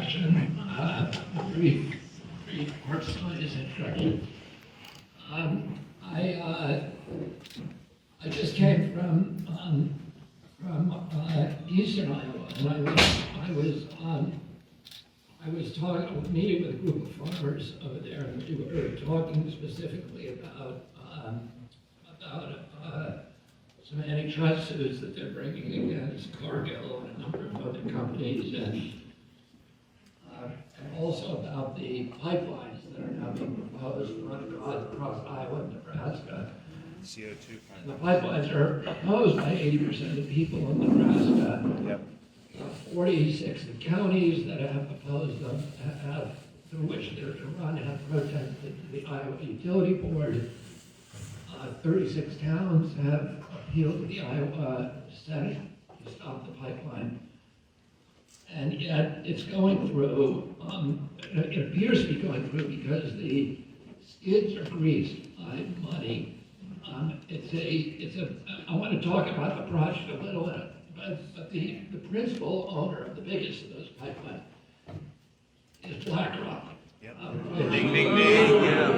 introduction, brief personalized introduction. I just came from Eastern Iowa, and I was meeting with a group of farmers over there, and we were talking specifically about some antitrust suits that they're bringing against Cargill and a number of other companies, and also about the pipelines that are now being proposed across Iowa and Nebraska. CO2. And the pipelines are opposed by 80% of the people in Nebraska. Yep. 46 of the counties that have opposed them have, through which they're to run, have protested the Iowa Utility Board. 36 towns have appealed to the Iowa Senate to stop the pipeline. And yet it's going through, it appears to be going through because the skids are greased by money. I want to talk about the project a little, but the principal owner of the biggest of those pipelines is BlackRock. Yep. Ding, ding, ding, yeah.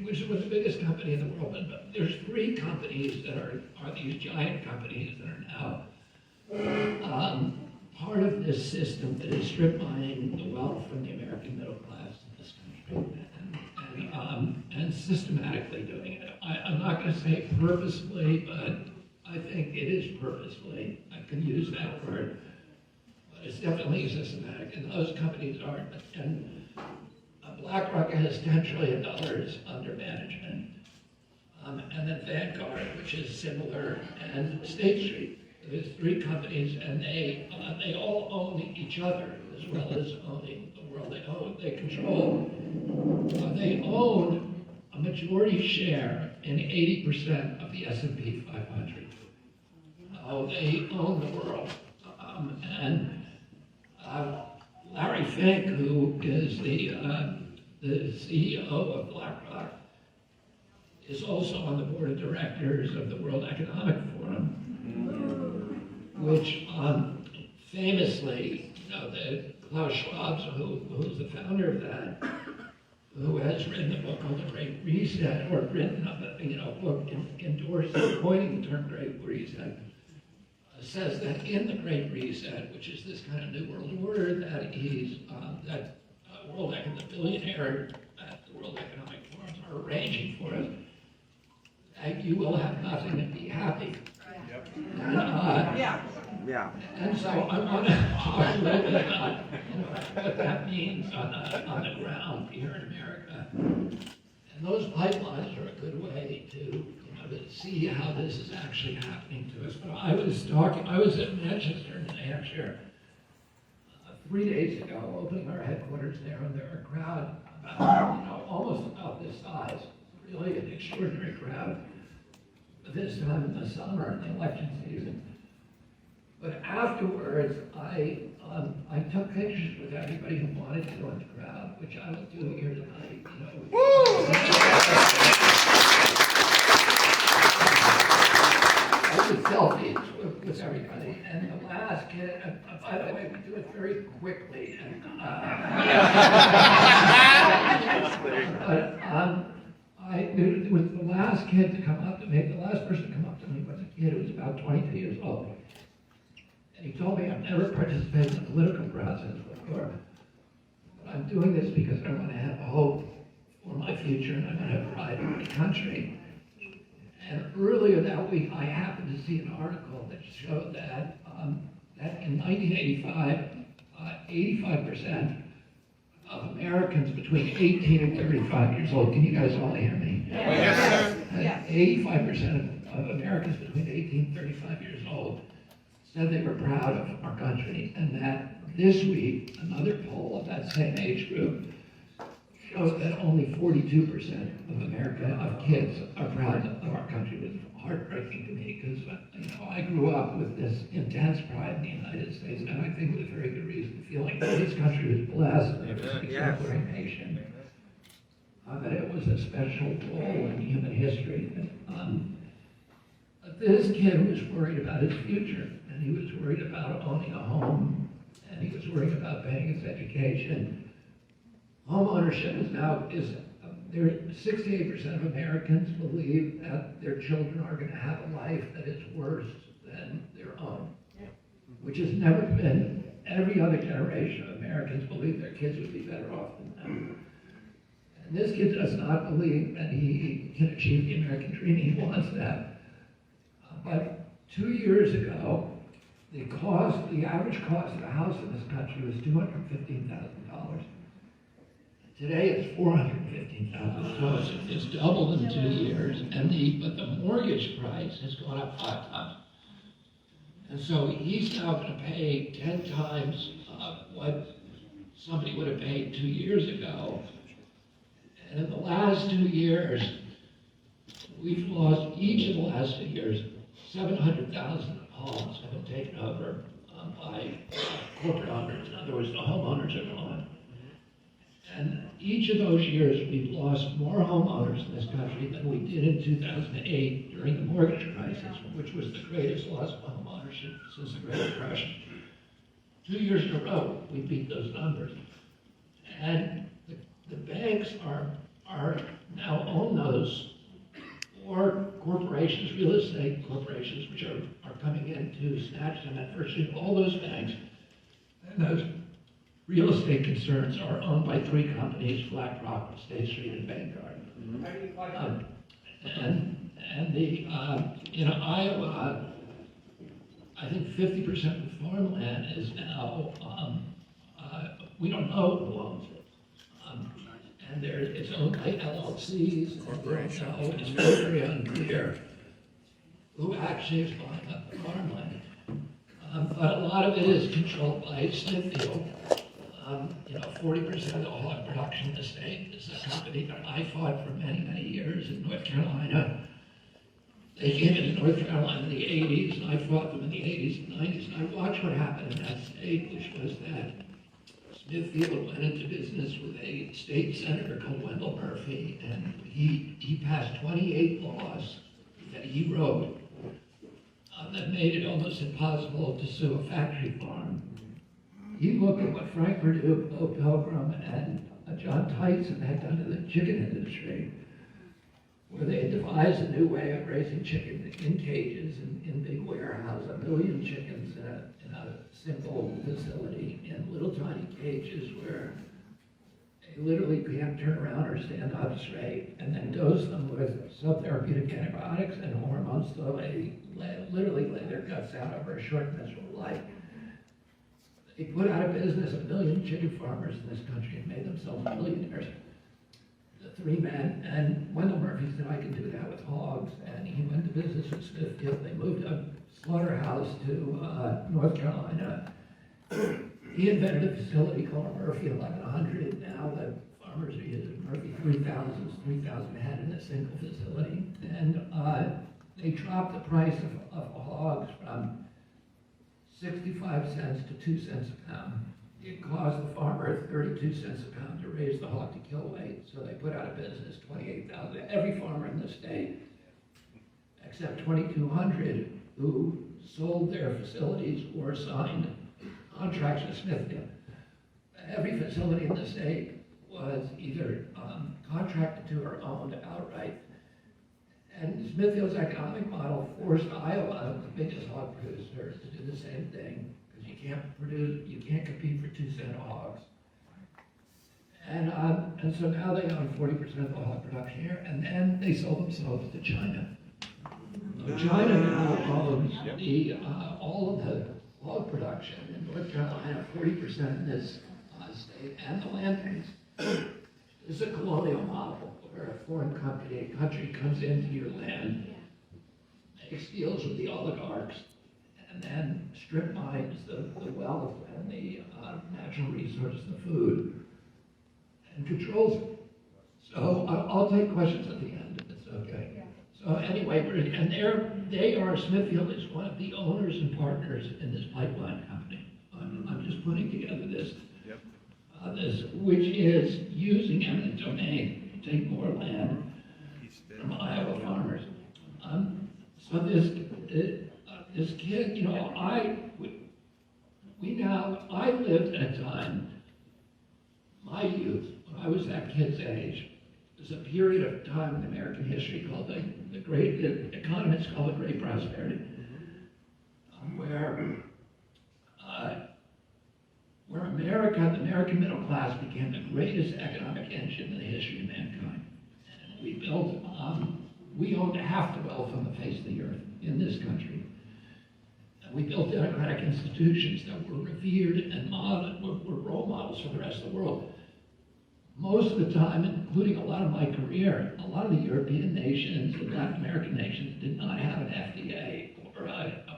Which was the biggest company in the world, but there's three companies that are these giant companies that are now part of this system that is strip mining the wealth from the American middle class in this country, and systematically doing it. I'm not going to say purposefully, but I think it is purposefully. I can use that word, but it's definitely systematic, and those companies aren't. And BlackRock has $10 trillion under management, and then Vanguard, which is similar, and State Street. There's three companies, and they all own each other as well as owning the world. They control. They own a majority share in 80% of the S&P 500. They own the world, and Larry Fink, who is the CEO of BlackRock, is also on the board of directors of the World Economic Forum, which famously, Klaus Schwab, who's the founder of that, who has written a book called The Great Reset, or written a book endorsing, coining the term Great Reset, says that in the Great Reset, which is this kind of new world order that the billionaire at the World Economic Forums are arranging for us, that you will have nothing and be happy. Yep. And so I want to talk a little bit about what that means on the ground here in America. And those pipelines are a good way to see how this is actually happening to us. But I was at Manchester, New Hampshire, 3 days ago, opening our headquarters there, and there were a crowd about, almost about this size, really an extraordinary crowd. This time in the summer, in the election season. But afterwards, I took pictures with everybody who wanted to join the crowd, which I will do here tonight. I did selfies with everybody, and the last kid, by the way, we do it very quickly. And, it was the last kid to come up to me, the last person to come up to me was a kid who was about 22 years old. And he told me, I've never participated in the political process before, but I'm doing this because I want to have hope for my future and I want to have pride in my country. And earlier that week, I happened to see an article that showed that in 1985, 85% of Americans between 18 and 35 years old, can you guys all hear me? Yes, sir. 85% of Americans between 18 and 35 years old said they were proud of our country, and that this week, another poll of that same age group showed that only 42% of kids are proud of our country. It was heartbreaking to me because I grew up with this intense pride in the United States, and I think with very good reason, feeling that this country was blessed, and it was an exemplary nation, that it was was a special role in human history. This kid was worried about his future, and he was worried about owning a home, and he was worried about paying his education. Home ownership is now, 68% of Americans believe that their children are going to have a life that is worse than their own, which has never been. Every other generation of Americans believe their kids would be better off than them. And this kid does not believe that he can achieve the American dream. He wants that. But 2 years ago, the average cost of a house in this country was $215,000. Today it's $415,000. So it's doubled in 2 years, but the mortgage price has gone up 5 times. And so he's now going to pay 10 times what somebody would have paid 2 years ago. And in the last 2 years, we've lost, each of the last 2 years, 700,000 homes have been taken over by corporate owners. In other words, the homeowners are gone. And each of those years, we've lost more homeowners in this country than we did in 2008 during the mortgage crisis, which was the greatest loss of homeownership since the Great Depression. 2 years in a row, we beat those numbers. And the banks are now own those, or corporations, real estate corporations, which are coming in to snatch them. And virtually all those banks and those real estate concerns are owned by 3 companies: BlackRock, State Street, and Vanguard. In Iowa, I think 50% of the farmland is now, we don't know who owns it. And it's owned by LLCs, corporations. It's very unclear who actually is buying up the farmland. But a lot of it is controlled by Smithfield. 40% of the hog production in the state is a company that I fought for many, many years in North Carolina. They came into North Carolina in the 80s, and I fought them in the 80s and 90s, and I watched what happened in that state, which was that Smithfield went into business with a state senator called Wendell Murphy, and he passed 28 laws that he wrote that made it almost impossible to sue a factory farm. You look at what Frank Perdue, Bill Pilgrim, and John Tyson had done to the chicken industry, where they had devised a new way of raising chicken in cages in big warehouses, 1 million chickens in a simple facility, in little tiny cages where they literally can't turn around or stand up straight, and then dose them with subtherapeutic antibiotics and hormones so they literally lay their guts out over a short, miserable life. They put out of business 1 million chicken farmers in this country and made themselves millionaires. The 3 men, and Wendell Murphy said, I can do that with hogs, and he went to business with Smithfield. They moved a slaughterhouse to North Carolina. He invented a facility called Murphy 1100. Now the farmers are using Murphy 3,000 head in a single facility. And they dropped the price of hogs from 65 cents to 2 cents a pound. It cost the farmer 32 cents a pound to raise the hog to kill weight, so they put out of business 28,000. Every farmer in the state, except 2,200 who sold their facilities or signed contracts with Smithfield. Every facility in the state was either contracted to or owned outright. And Smithfield's economic model forced Iowa, the biggest hog producer, to do the same thing, because you can't compete for 2-cent hogs. And so now they own 40% of the hog production here, and then they sold themselves to China. China now owns all of the hog production in North Carolina, 40% in this state, and the land banks. This is a colonial model where a foreign country comes into your land, makes deals with the oligarchs, and then strip mines the wealth and the natural resources, the food, and controls it. So I'll take questions at the end, if it's okay. Yeah. So anyway, Smithfield is one of the owners and partners in this pipeline company. I'm just putting together this, which is using eminent domain to take more land East from End. Iowa farmers. So this kid, you know, I lived at a time, my youth, when I was that kid's age, there's a period of time in American history called the economists call it Great Prosperity, where America, the American middle class, became the greatest economic engine in the history of mankind. And we owned half the wealth on the face of the earth in this country. And we built democratic institutions that were revered and were role models for the rest of the world. Most of the time, including a lot of my career, a lot of the European nations, the Latin American nations, did not have an FDA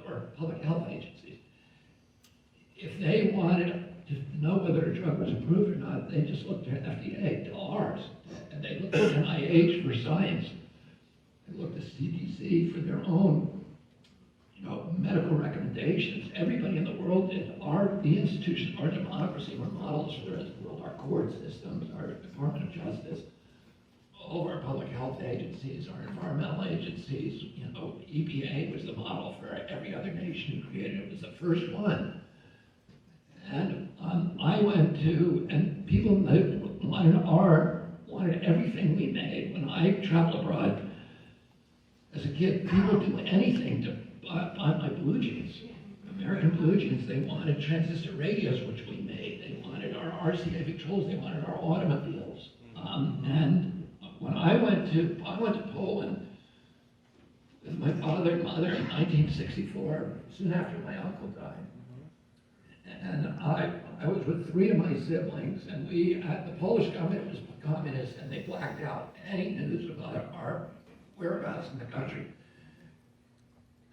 or public health agencies. If they wanted to know whether a drug was approved or not, they just looked to FDA, to ours, and they looked to NIH for science. They looked to CDC for their own, medical recommendations. Everybody in the world did. The institutions, our democracy were models for the rest of the world. Our court systems, our Department of Justice, all of our public health agencies, our environmental agencies, EPA was the model for every other nation who created it. It was the first one. And I went to, and people wanted everything we made. When I traveled abroad as a kid, people do anything to buy my blue jeans. American blue jeans, they wanted transistor radios, which we made. They wanted our RCA Victrolas, they wanted our automobiles. And when I went to Poland with my father and mother in 1964, soon after my uncle died. And I was with three of my siblings, and the Polish government was communist, and they blacked out any news about our whereabouts in the country.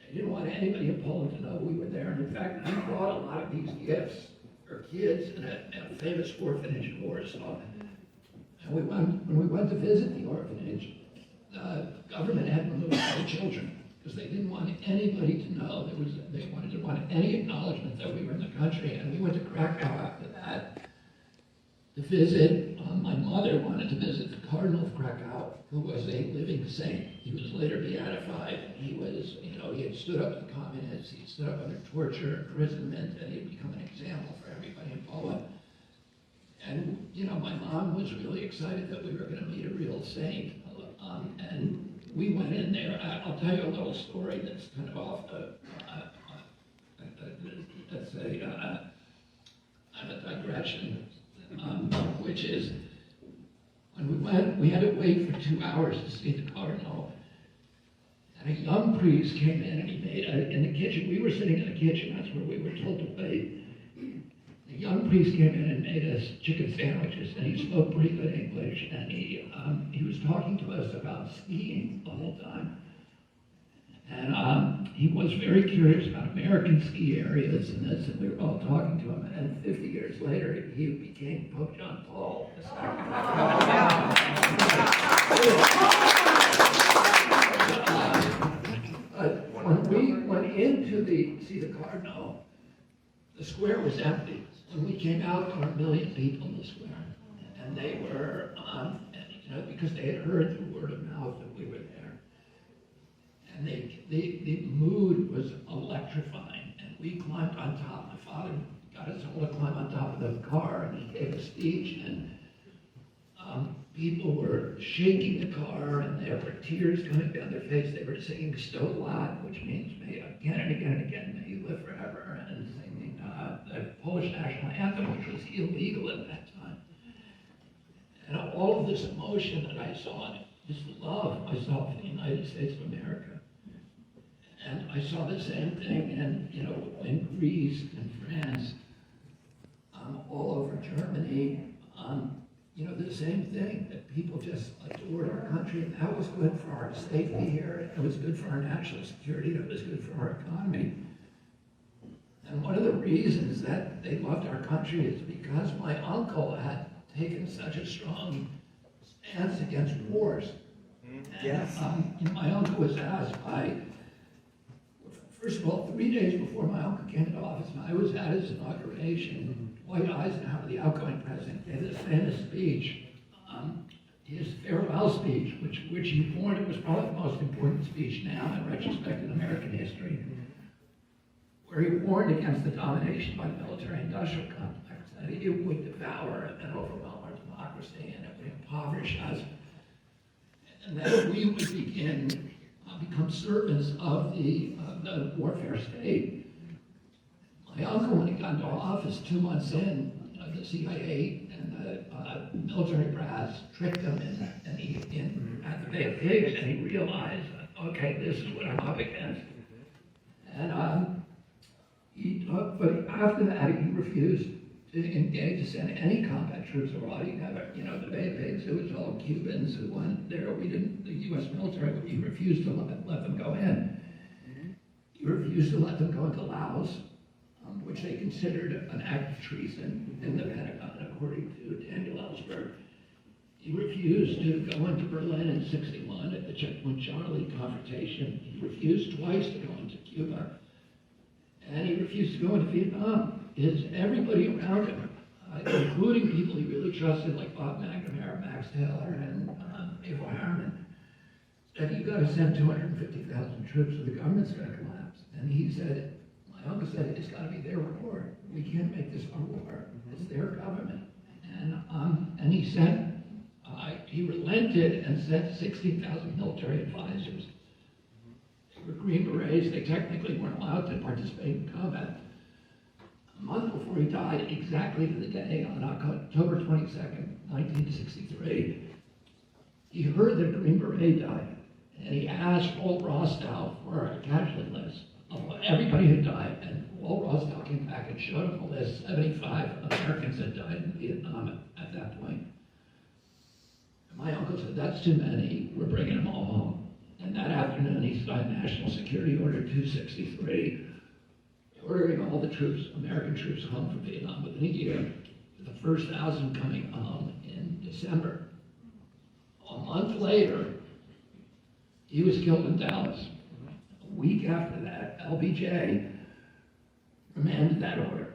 They didn't want anybody in Poland to know we were there. And in fact, we brought a lot of these gifts for kids in a famous orphanage in Warsaw. And when we went to visit the orphanage, the government had removed all the children because they didn't want anybody to know. They didn't want any acknowledgement that we were in the country. And we went to Krakow after that to visit. My mother wanted to visit the Cardinal of Krakow, who was a living saint. He was later beatified. He was, he had stood up to the communists. He stood up under torture, imprisonment, and he had become an example for everybody in Poland. And, my mom was really excited that we were going to meet a real saint. And we went in there. I'll tell you a little story that's kind of off the, let's say, a digression, which is, when we went, we had to wait for 2 hours to see the Cardinal. And a young priest came in and he made, in the kitchen, we were sitting in the kitchen, that's where we were told to wait. The young priest came in and made us chicken sandwiches, and he spoke pretty good English, and he was talking to us about skiing the whole time. And he was very curious about American ski areas and this, and we were all talking to him. And 50 years later, he became Pope John Paul II. When we went in to see the Cardinal, the square was empty. When we came out, there were 1 million people in the square. And they were, because they had heard through word of mouth that we were there. And the mood was electrifying. And we climbed on top. My father got us all to climb on top of the car, and he gave a speech. And people were shaking the car, and there were tears coming down their face. They were singing "Sto lat," which means "May again and again and again, may you live forever," and singing the Polish national anthem, which was illegal at that time. And all of this emotion that I saw, this love I saw for the United States of America. And I saw the same thing in Greece and France, all over Germany. The same thing, that people just adored our country, and that was good for our safety here. It was good for our national security. It was good for our economy. And one of the reasons that they loved our country is because my uncle had taken such a strong stance against wars. Yes. My uncle was asked first of all, 3 days before my uncle came into office, I was at his inauguration. Dwight Eisenhower, the outgoing president, gave this famous speech. his farewell speech, which he warned it was probably the most important speech now in retrospect in American history, where he warned against the domination by the military-industrial complex, that it would devour and overwhelm our democracy, and it would impoverish us, and that we would become servants of the warfare state. My uncle, when he got into office 2 months in, the CIA and the military brass tricked him at the Bay of Pigs, and he realized, okay, this is what I'm up against. And but after that, he refused to engage to send any combat troops abroad. He never, the Bay of Pigs, it was all Cubans who went there. The U.S. military, he refused to let them go in. He refused to let them go into Laos, which they considered an act of treason in the Pentagon, according to Daniel Ellsberg. He refused to go into Berlin in '61 at the Checkpoint Charlie confrontation. He refused twice to go into Cuba. And he refused to go into Vietnam. Everybody around him, including people he really trusted, like Bob McNamara, Max Taylor, and Abel Harriman, said, you've got to send 250,000 troops or the government's going to collapse. And he said, my uncle said, it's got to be their war. We can't make this our war. It's their government. And he sent, he relented and sent 16,000 military advisors. They were Green Berets. They technically weren't allowed to participate in combat. A month before he died, exactly to the day, on October 22nd, 1963, he heard that a Green Beret died, and he asked Walt Rostow for a casualty list of everybody who died, and Walt Rostow came back and showed him a list. 75 Americans had died in Vietnam at that point. And my uncle said, that's too many, we're bringing them all home. And that afternoon, he signed National Security Order 263, ordering all the troops, American troops, home from Vietnam within a year, the first 1,000 coming home in December. A month later, he was killed in Dallas. A week after that, LBJ remanded that order,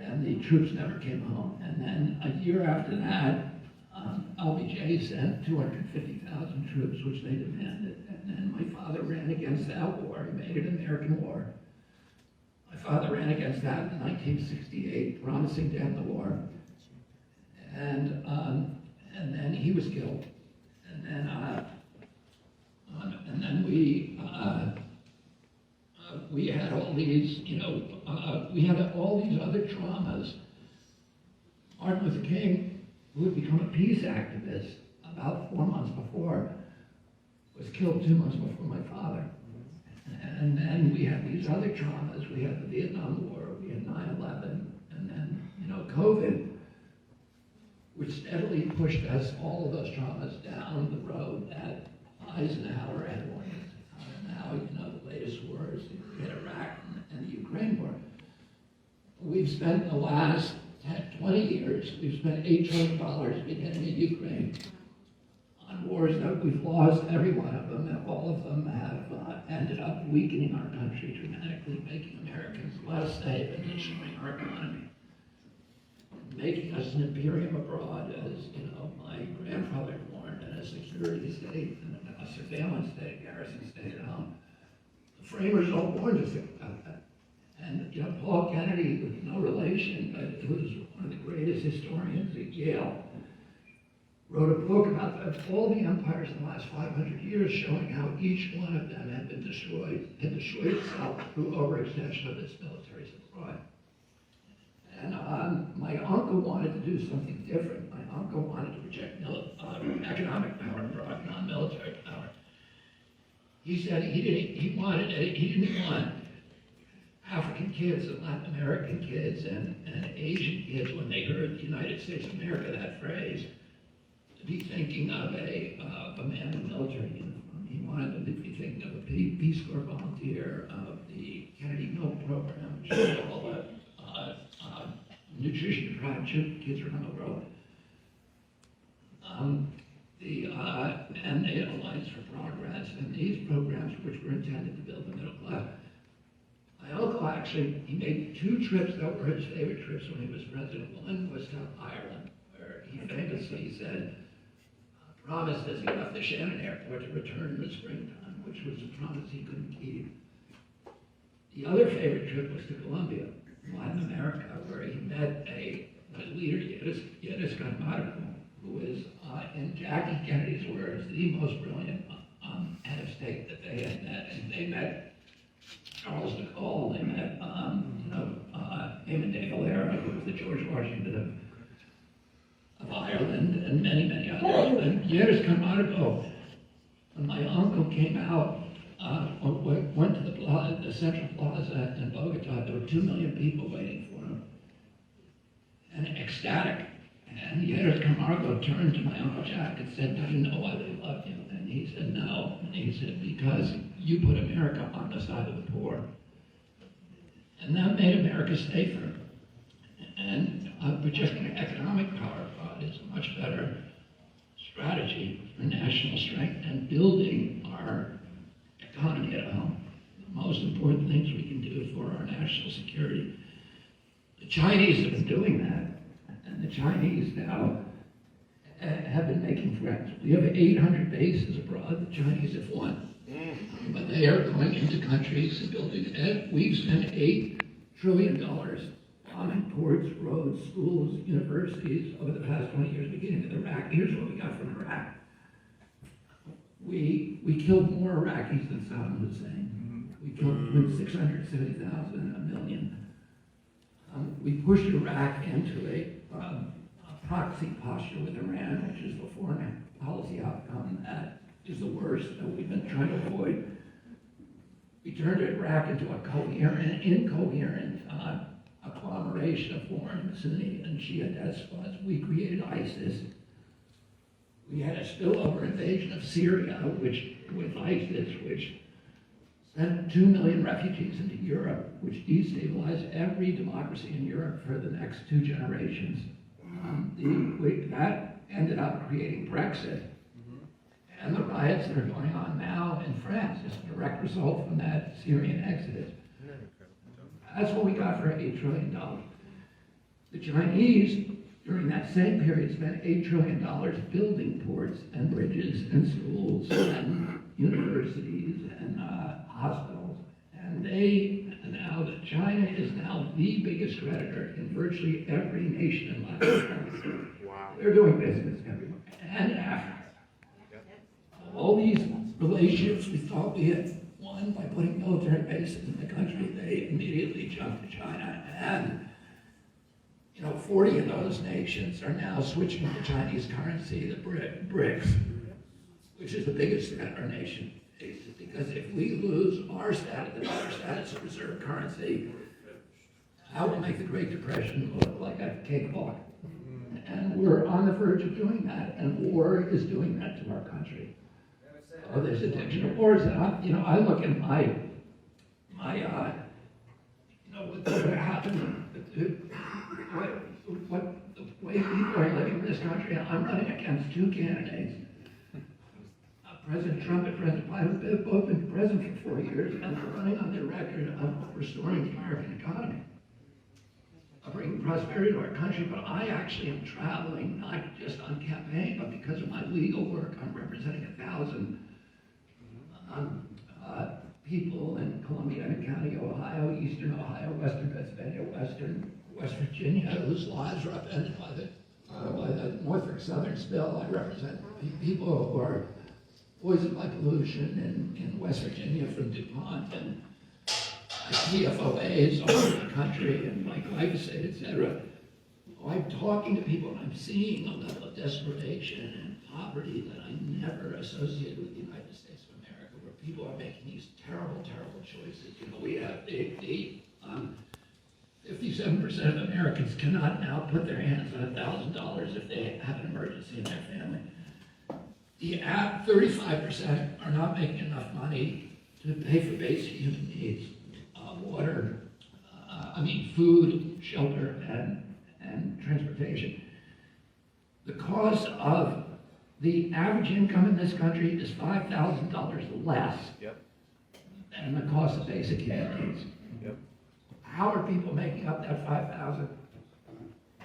and the troops never came home. And then a year after that, LBJ sent 250,000 troops, which they demanded. And then my father ran against that war. He made it an American war. My father ran against that in 1968, promising to end the war. And then he was killed. And then we had all these, we had all these other traumas. Martin Luther King, who had become a peace activist about 4 months before, was killed 2 months before my father. And then we had these other traumas. We had the Vietnam War, we had 9/11, and then, COVID, which steadily pushed us, all of those traumas, down the road that Eisenhower had warned us. Now, the latest wars in Iraq and the Ukraine war. We've spent the last 20 years, we've spent $8 trillion beginning in Ukraine on wars that we've lost every one of them, and all of them have ended up weakening our country dramatically, making Americans less safe and destroying our economy, making us an imperium abroad, as my grandfather warned, and a security state and a surveillance state, garrison state at home. The framers all warned us about that. And Paul Kennedy, with no relation, but who was one of the greatest historians at Yale, wrote a book about all the empires in the last 500 years, showing how each one of them had been destroyed itself through overextension of its military supply. And my uncle wanted to do something different. My uncle wanted to project economic power abroad, non-military power. He said he didn't want African kids and Latin American kids and Asian kids, when they heard the United States of America, that phrase, to be thinking of a man in a military uniform. He wanted them to be thinking of a Peace Corps volunteer, of the Kennedy Milk Program, which is all the nutrition-deprived kids around the world. And the Alliance for Progress, and these programs which were intended to build the middle class. My uncle actually, he made 2 trips that were his favorite trips when he was president. One was to Ireland, where he famously said, promised as he left the Shannon airport to return in the springtime, which was a promise he couldn't keep. The other favorite trip was to Colombia, Latin America, where he met a leader, Yedis Camargo, who is, in Jackie Kennedy's words, the most brilliant head of state that they had met. And they met Charles de Gaulle, they met, Eamon de Valera, who was the George Washington of Ireland, and many, many others. And Yedis Camargo, when my uncle came out, went to the Central Plaza in Bogota, there were 2 million people waiting for him, and ecstatic. And Yedis Camargo turned to my Uncle Jack and said, "Do you know why they love you?" And he said, "No." And he said, "Because you put America on the side of the poor." And that made America safer. And projecting economic power abroad is a much better strategy for national strength and building our economy at home. The most important things we can do for our national security. The Chinese have been doing that, and the Chinese now have been making friends. We have 800 bases abroad. The Chinese have one. But they are going into countries and building. We've spent $8 trillion bombing ports, roads, schools, universities over the past 20 years, beginning with Iraq. Here's what we got from Iraq. We killed more Iraqis than Saddam Hussein. We killed between 670,000 and 1 million. We pushed Iraq into a proxy posture with Iran, which is the foreign policy outcome that is the worst that we've been trying to avoid. We turned Iraq into a coherent, incoherent agglomeration of foreign Sunni and Shia despots. We created ISIS. We had a spillover invasion of Syria, with ISIS, which sent 2 million refugees into Europe, which destabilized every democracy in Europe for the next 2 generations. That ended up creating Brexit. And the riots that are going on now in France is a direct result from that Syrian exodus. That's what we got for $8 trillion. The Chinese, during that same period, spent $8 trillion building ports and bridges and schools and universities and hospitals. And China is now the biggest creditor in virtually every nation in Latin America. Wow. They're doing business everywhere. And Africa. All these relationships we thought we had won by putting military bases in the country, they immediately jumped to China. And 40 of those nations are now switching to Chinese currency, the BRICS, which is the biggest threat our nation faces. Because if we lose our status of reserve currency, that will make the Great Depression look like a cakewalk. And we're on the verge of doing that, and war is doing that to our country. Oh, there's addiction of wars, and I look at what happened, the way people are living in this country. I'm running against 2 candidates, President Trump and President Biden, who've both been president for 4 years, and they're running on their record of restoring the American economy, of bringing prosperity to our country. But I actually am traveling, not just on campaign, but because of my legal work. I'm representing 1,000 people in Columbia County, Ohio, Eastern Ohio, Western Pennsylvania, West Virginia, whose lives are upended by the Norfolk Southern spill. I represent people who are poisoned by pollution in West Virginia from DuPont, and PFOAs all over the country, and like glyphosate, etc. I'm talking to people, and I'm seeing a level of desperation and poverty that I never associated with the United States of America, where people are making these terrible, terrible choices. We have 57% of Americans cannot now put their hands on $1,000 if they have an emergency in their family. The 35% are not making enough money to pay for basic human needs, water, food, shelter, and transportation. The cost of the average income in this country is $5,000 less than the cost of basic human needs. How are people making up that $5,000?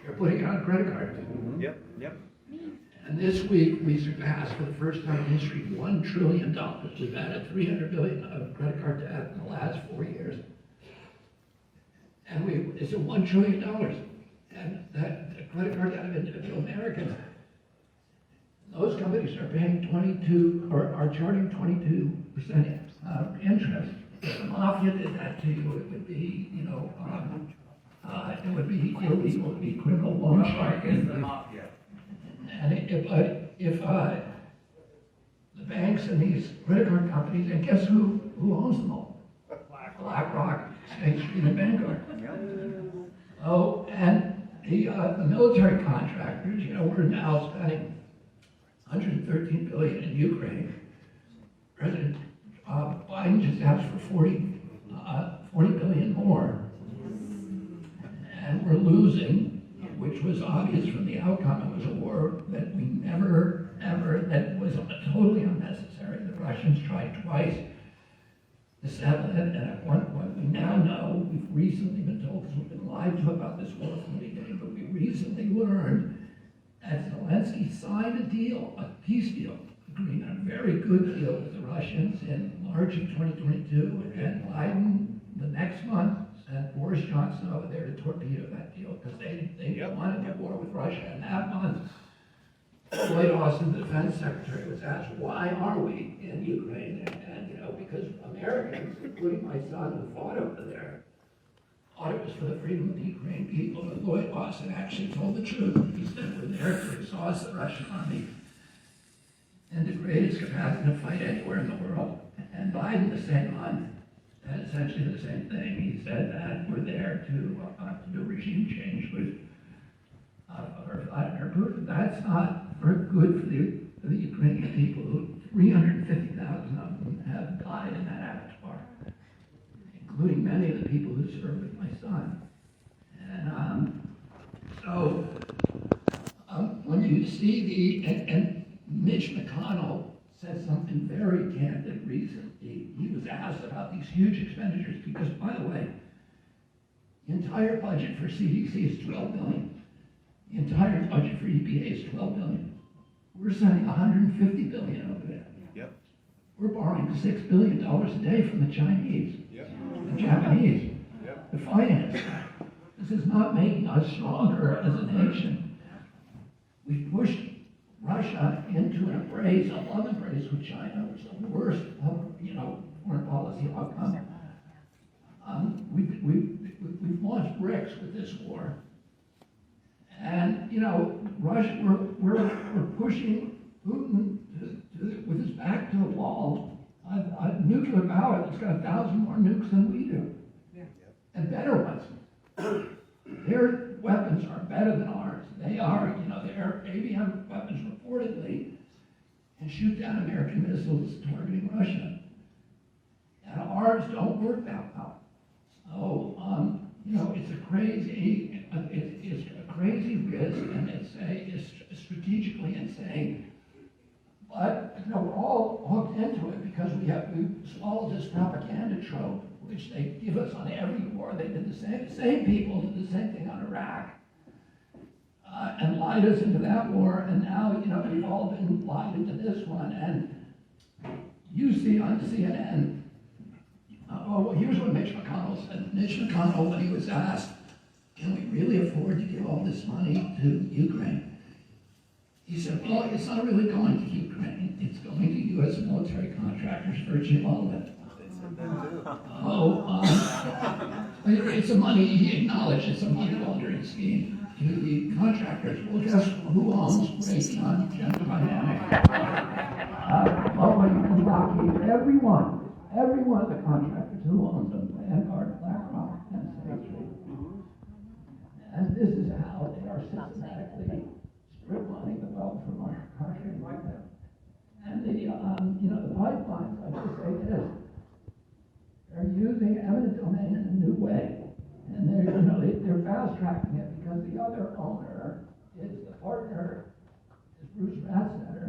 They're putting it on a credit card. And this week, we surpassed, for the first time in history, $1 trillion. We've added $300 billion of credit card debt in the last 4 years. And it's a $1 trillion. And that the credit card debt of individual Americans, those companies are paying 22, or are charging 22% interest. If the mafia did that to you, it would be, it would be illegal, it would be criminal law striking. And if the banks and these credit card companies, and guess who owns them all? BlackRock, State Street, and Vanguard. Oh, and the military contractors, we're now spending $113 billion in Ukraine. President Biden just asked for 40 billion more, and we're losing, which was obvious from the outcome. It was a war that we never, ever, that was totally unnecessary. The Russians tried twice to settle it, and at one point, we now know, we've recently been told, because we've been lied to about this war from the beginning, but we recently learned that Zelensky signed a deal, a peace deal, agreement, a very good deal with the Russians in March of 2022, and Biden, the next month, sent Boris Johnson over there to torpedo that deal, because they wanted a war with Russia. And that month, Lloyd Austin, the defense secretary, was asked, why are we in Ukraine? And because Americans, including my son who fought over there, thought it was for the freedom of the Ukrainian people. But Lloyd Austin actually told the truth. He said, we're there to exhaust the Russian army and degrade its capacity to fight anywhere in the world. And Biden, the same month, said essentially the same thing. He said that we're there to do regime change with Vladimir Putin. That's not very good for the Ukrainian people, who 350,000 of them have died in that abattoir, including many of the people who served with my son. And when you see and Mitch McConnell said something very candid recently. He was asked about these huge expenditures because, by the way, the entire budget for CDC is $12 billion. The entire budget for EPA is $12 billion. We're sending $150 billion over there. Yep. We're borrowing $6 billion a day from the Chinese, the Japanese, to finance that. This is not making us stronger as a nation. We pushed Russia into an embrace, a love embrace with China, which is the worst, foreign policy outcome. We've launched BRICS with this war, and Russia, we're pushing Putin with his back to the wall. A nuclear power that's got 1,000 more nukes than we do, and better ones. Their weapons are better than ours. They are, their ABM weapons reportedly can shoot down American missiles targeting Russia. And ours don't work that well. So, it's a crazy risk, and it's strategically insane. But, we're all hooked into it because we swallowed this propaganda trope, which they give us on every war. They did the same people did the same thing on Iraq. And lied us into that war, and now, we've all been lied into this one. And you see on CNN, here's what Mitch McConnell said. Mitch McConnell, when he was asked, can we really afford to give all this money to Ukraine? He said, well, it's not really going to Ukraine. It's going to U.S. military contractors, virtually all of it. It's a money, he acknowledged it's a money laundering scheme to the contractors. Well, guess who owns Raytheon, General Dynamics, Boeing, and Lockheed? Every one of the contractors who owns them, Vanguard, BlackRock, and State Street. And this is how they are systematically strip mining the wealth from our country right now. And the pipelines, I just say this, they're using eminent domain in a new way. And they're fast tracking it because the other owner is Bruce Ratznetter,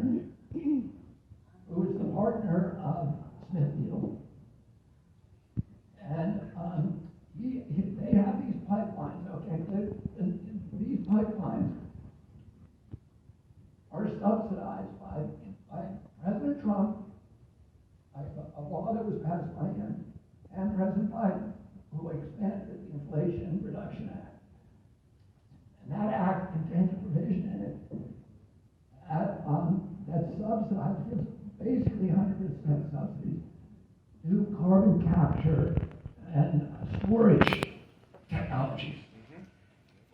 who is the partner of Smithfield. And they have these pipelines, okay? These pipelines are President Trump, a law that was passed by him, and President Biden, who expanded the Inflation Reduction Act. And that act contains a provision in it that subsidizes basically 100% subsidies to carbon capture and storage technologies.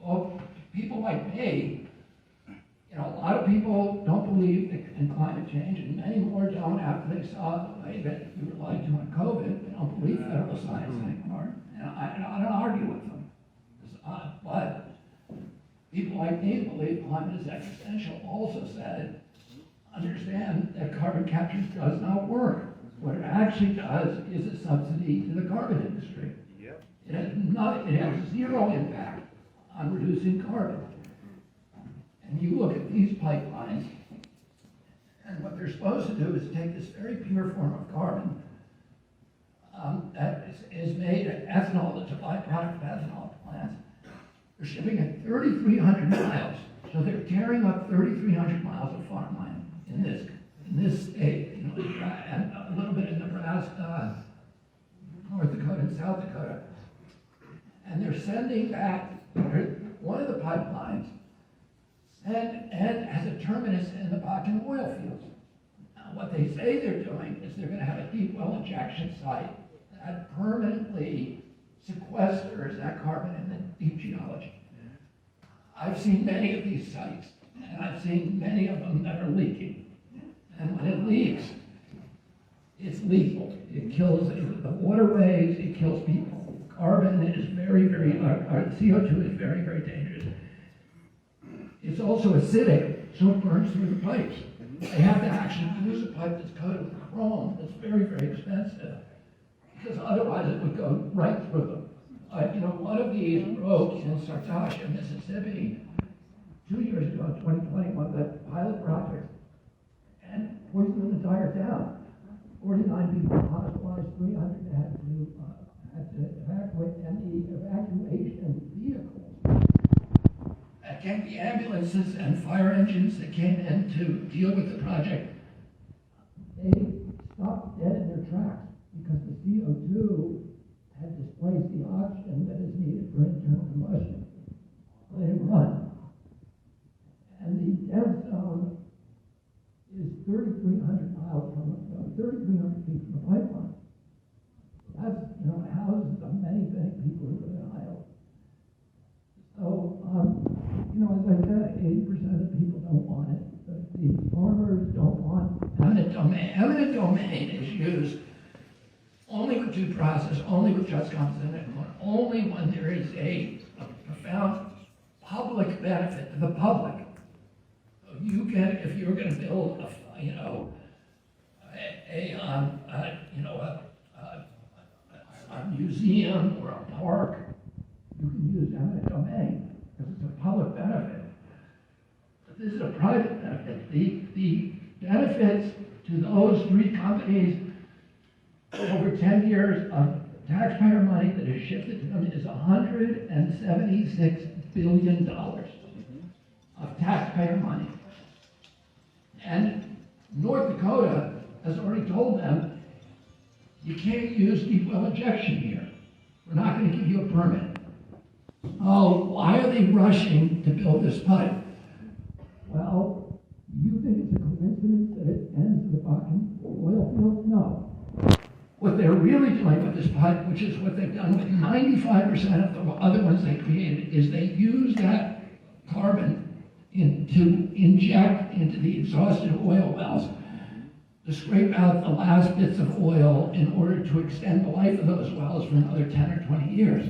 Well, people like me, you know, a lot of people don't believe in climate change, and many more don't after they saw the way that we were lied to on COVID. They don't believe federal science anymore, and I don't argue with them. But people like me who believe climate is existential also said, understand that carbon capture does not work. What it actually does is a subsidy to the carbon industry. Yep. It has zero impact on reducing carbon. And you look at these pipelines, and what they're supposed to do is take this very pure form of carbon that is made at ethanol, that's a byproduct of ethanol plants. They're shipping it 3,300 miles. So they're tearing up 3,300 miles of farmland in this state, you know, and a little bit in Nebraska, North Dakota, and South Dakota. And they're sending back one of the pipelines and has a terminus in the Bakken oil fields. Now, what they say they're doing is they're going to have a deep well injection site that permanently sequesters that carbon in the deep geology. I've seen many of these sites, and I've seen many of them that are leaking. And when it leaks, it's lethal. It kills the waterways, it kills people. Carbon is very, CO2 is very, very dangerous. It's also acidic, so it burns through the pipes. They have to actually use a pipe that's coated with chrome. That's very, very expensive, because otherwise it would go right through them. You know, one of these broke in Sartasha, Mississippi, 2 years ago, 2020, one of the pilot projects, and poisoned an entire town. 49 people hospitalized, 300 had to evacuate, and the evacuation vehicles that came, the ambulances and fire engines that came in to deal with the project, they stopped dead in their tracks because the CO2 had displaced the oxygen that is needed for internal combustion. They didn't run. And the death zone is 3,300 miles from 3,300 feet from the pipeline. That's, you know, houses of many, many people who live in Iowa. So, you know, as I said, 80% of the people don't want it, but the farmers don't want eminent domain. Eminent domain is used only with due process, only with just compensation, only when there is a profound public benefit to the public. You can, if you're going to build a museum or a park, you can use eminent domain because it's a public benefit. But this is a private benefit. The benefits to those three companies over 10 years of taxpayer money that is shifted to them is $176 billion of taxpayer money. And North Dakota has already told them, you can't use deep well injection here. We're not going to give you a permit. Oh, why are they rushing to build this pipe? Well, you think it's a coincidence that it ends the Bakken oil field? No. What they're really doing with this pipe, which is what they've done with 95% of the other ones they created, is they use that carbon to inject into the exhausted oil wells to scrape out the last bits of oil in order to extend the life of those wells for another 10 or 20 years.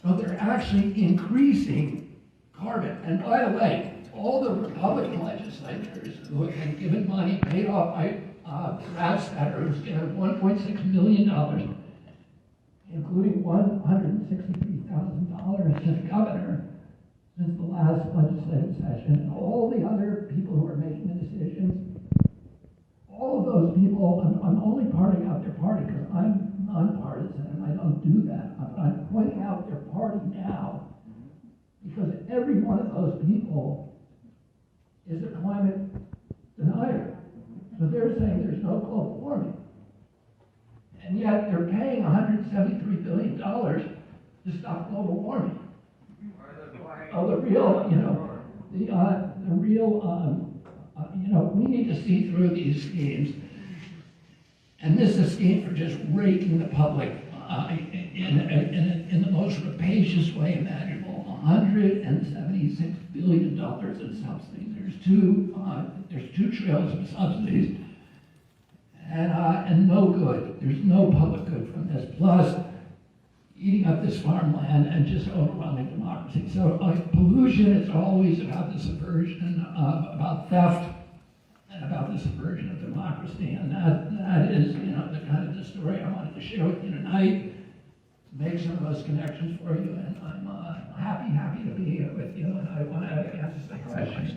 So they're actually increasing carbon. And by the way, all the Republican legislators who have been given money paid off by Rastatter, who's given $1.6 million, including $163,000 to the governor since the last legislative session, and all the other people who are making the decisions, all of those people, I'm only parting out their party because I'm nonpartisan and I don't do that. I'm pointing out their party now because every one of those people is a climate denier. So they're saying there's no global warming. And yet they're paying $173 billion to stop global warming. Oh, the real, we need to see through these schemes. And this is a scheme for just raking the public in the most rapacious way imaginable. $176 billion in subsidies. There's two trails of subsidies, and no good. There's no public good from this. Plus, eating up this farmland and just overwhelming democracy. So pollution is always about the subversion, about theft, and about the subversion of democracy. And that is, the kind of the story I wanted to share with you tonight. Make some of those connections for you, and I'm happy to be here with you, and I want to answer some questions.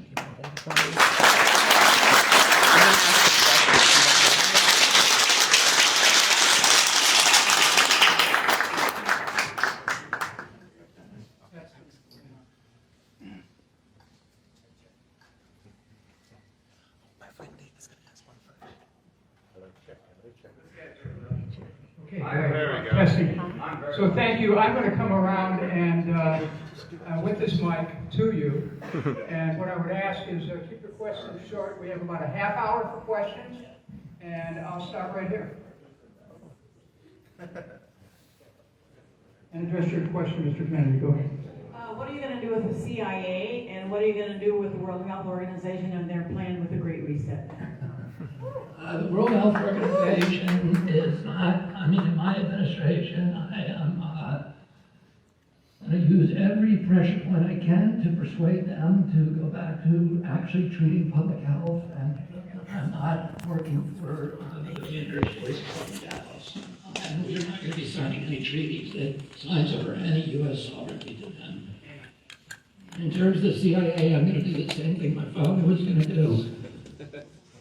Okay, There we go. testing. So thank you. I'm going to come around and with this mic to you. And what I would ask is keep your questions short. We have about a half hour for questions, and I'll start right here. And address your question, Mr. Kennedy. Go ahead. What are you going to do with the CIA, and what are you going to do with the World Health Organization and their plan with the Great Reset? The World Health Organization is not, in my administration, I am going to use every pressure point I can to persuade them to go back to actually treating public health, and I'm not working for the billionaires' voice in Davos. And we're not going to be signing any treaties that signs over any U.S. sovereignty to them. In terms of the CIA, I'm going to do the same thing my father was going to do.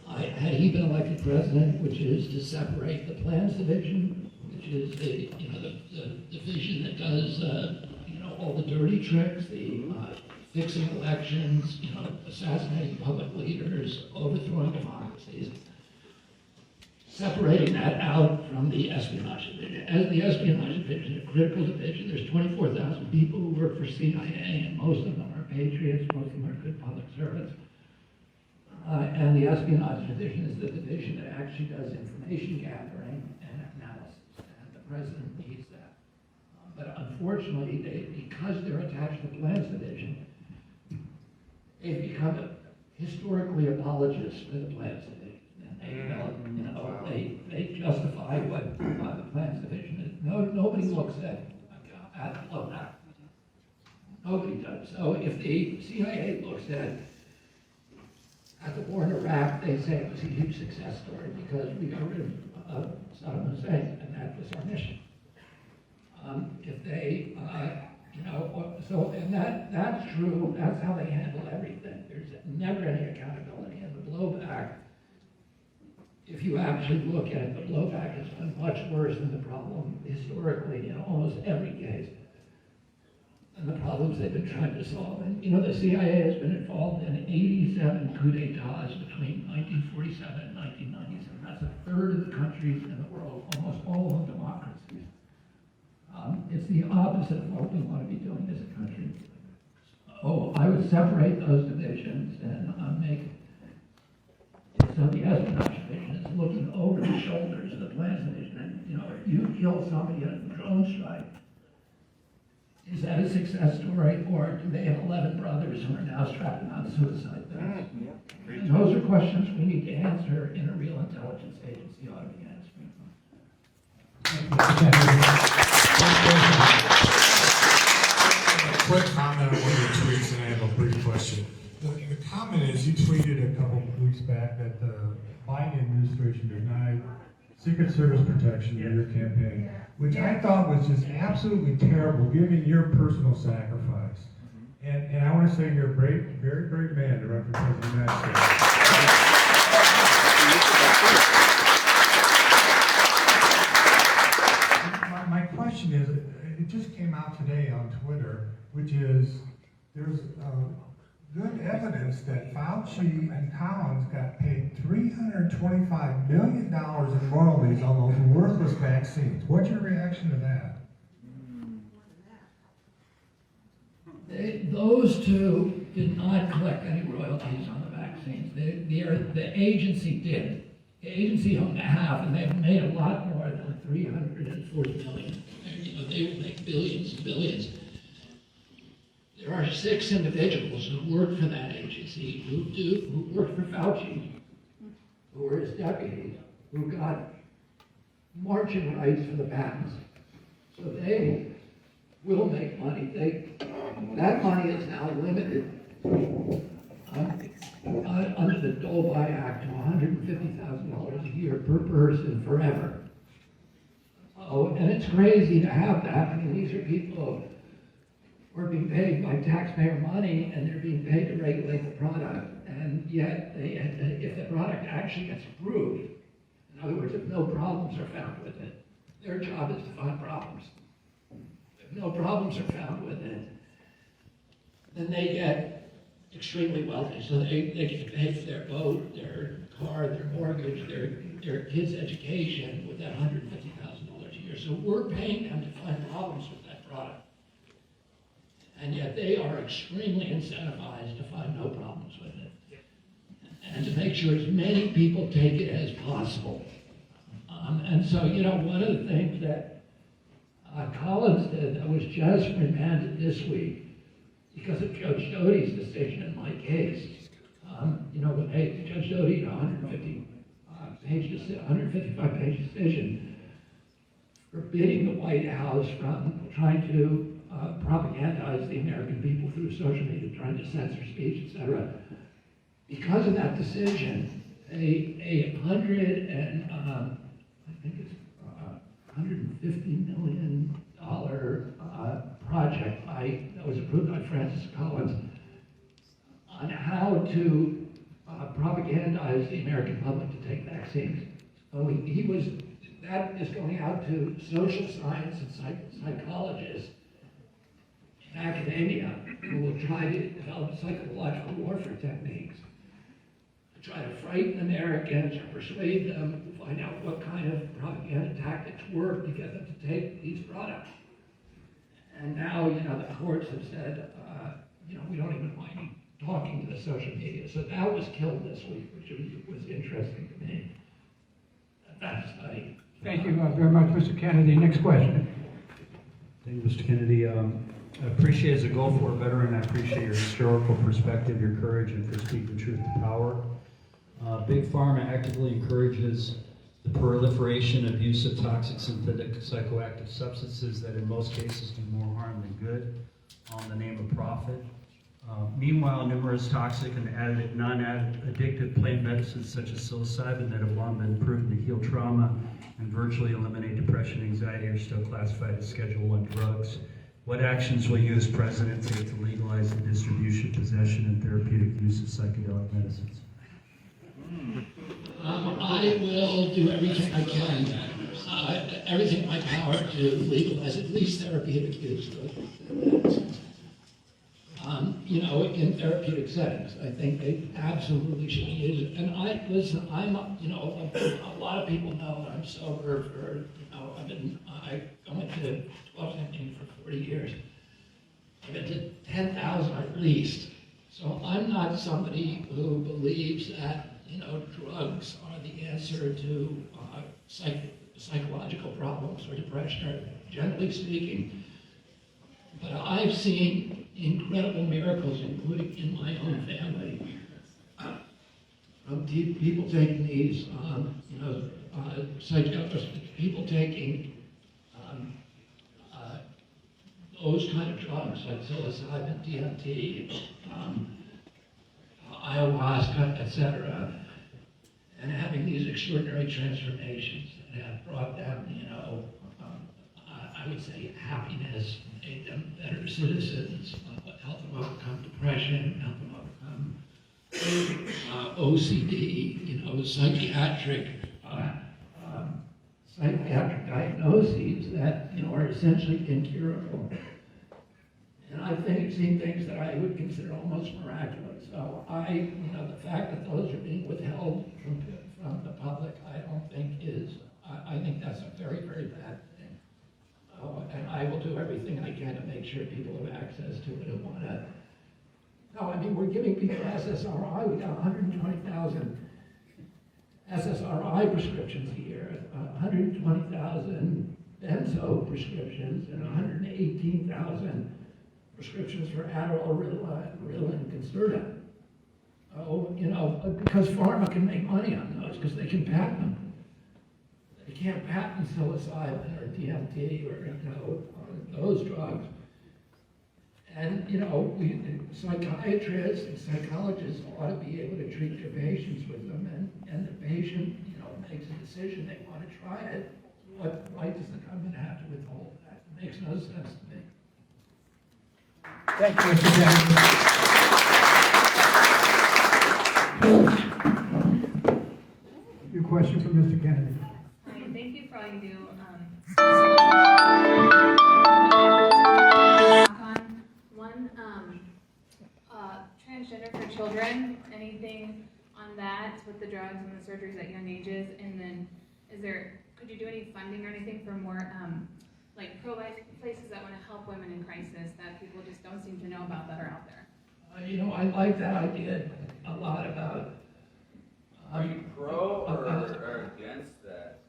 Had he been elected president, which is to separate the plans division, which is the division that does all the dirty tricks, the fixing elections, assassinating public leaders, overthrowing democracies, separating that out from the espionage division. As the espionage division, a critical division, there's 24,000 people who work for CIA, and most of them are patriots, most of them are good public servants. And the espionage division is the division that actually does information gathering and analysis, and the president needs that. But unfortunately, because they're attached to the plans division, they've become historically apologists for the plans division. And they justify what the plans division is. Nobody looks at that. Nobody does. So if the CIA looks at the war in Iraq, they say it was a huge success story because we got rid of Saddam Hussein, and that was our mission. If they, and that's true. That's how they handle everything. There's never any accountability, and the blowback. If you actually look at it, the blowback has been much worse than the problem historically in almost every case. And the problems they've been trying to solve. And the CIA has been involved in 87 coup d'etats between 1947 and 1997. That's a third of the countries in the world, almost all of them democracies. It's the opposite of what we want to be doing as a country. I would separate those divisions and make it so the espionage division is looking over the shoulders of the plans division. And if you kill somebody in a drone strike, is that a success story, or do they have 11 brothers who are now strapping on suicide beds? And those are questions we need to answer in a real intelligence agency ought to be answering. A quick comment on one of your tweets, and I have a brief question. The comment is you tweeted a couple of weeks back that the Biden administration denied Secret Service protection in your campaign, which I thought was just absolutely terrible, given your personal sacrifice. And I want to say you're a brave, very brave man to run for president of the United States. My question is, it just came out today on Twitter, which is there's good evidence that Fauci and Collins got paid $325 million in royalties on those worthless vaccines. What's your reaction to that? Those two did not collect any royalties on the vaccines. The agency did. The agency owned half, and they've made a lot more than 340 million. They will make billions and billions. There are 6 individuals who work for that agency, who work for Fauci, who were his deputies, who got marching rights for the patents. So they will make money. That money is now limited under the Dole-By Act to $150,000 a year per person forever. Oh, and it's crazy to have that. I mean, these are people who are being paid by taxpayer money, and they're being paid to regulate the product. And yet, if the product actually gets approved, in other words, if no problems are found with it, their job is to find problems. If no problems are found with it, then they get extremely wealthy. So they get paid for their boat, their car, their mortgage, their kids' education with that $150,000 a year. So we're paying them to find problems with that product. And yet they are extremely incentivized to find no problems with it. And to make sure as many people take it as possible. And so, one of the things that Collins did that was just remanded this week, because of Judge Doty's decision in my case, when Judge Doty, 155-page decision, forbidding the White House from trying to propagandize the American people through social media, trying to censor speech, etc. Because of that decision, $150 million project that was approved by Francis Collins on how to propagandize the American public to take vaccines. So that is going out to social science and psychologists in academia who will try to develop psychological warfare techniques to try to frighten Americans or persuade them to find out what kind of propaganda tactics work to get them to take these products. And now, the courts have said, we don't even mind talking to the social media. So that was killed this week, which was interesting to me. That's a study. Thank you very much, Mr. Kennedy. Next question. Thank you, Mr. Kennedy. I appreciate, as a Gulf War veteran, I appreciate your historical perspective, your courage, and for speaking truth to power. Big Pharma actively encourages the proliferation of use of toxic synthetic psychoactive substances that in most cases do more harm than good on the name of profit. Meanwhile, numerous toxic and non-addictive plant medicines such as psilocybin that have long been proven to heal trauma and virtually eliminate depression and anxiety are still classified as Schedule I drugs. What actions will you as president take to legalize the distribution, possession, and therapeutic use of psychedelic medicines? I will do everything I can, everything in my power to legalize at least therapeutic use of medicines. In therapeutic settings, I think they absolutely should be used. And I a lot of people know that I'm sober for, I went to 12-17 for 40 years. I've been to 10,000 at least. So I'm not somebody who believes that, drugs are the answer to psychological problems or depression, or generally speaking. But I've seen incredible miracles, including in my own family, from people taking these, people taking those kind of drugs like psilocybin, DMT, ayahuasca, etc., and having these extraordinary transformations that have brought them, I would say, happiness, made them better citizens, helped them overcome depression, helped them overcome OCD, psychiatric diagnoses that, are essentially incurable. And I've seen things that I would consider almost miraculous. So the fact that those are being withheld from the public, I don't think I think that's a very, very bad thing. And I will do everything I can to make sure people have access to it who want to. No, I mean, we're giving people SSRI. We got 120,000 SSRI prescriptions a year, 120,000 benzo prescriptions, and 118,000 prescriptions for Adderall, Ritalin, and Concerta. Because pharma can make money on those, because they can patent them. They can't patent psilocybin or DMT or those drugs. And psychiatrists and psychologists ought to be able to treat their patients with them, and the patient makes a decision they want to try it. Why does the government have to withhold that? It makes no sense to me. Thank you, Mr. Kennedy. Your question for Mr. Kennedy. Hi, thank you for all you do. Transgender for children, anything on that with the drugs and the surgeries at young ages? And then could you do any funding or anything for more like pro-life places that want to help women in crisis that people just don't seem to know about that are out there? I like that idea a lot about. Are you pro or against that?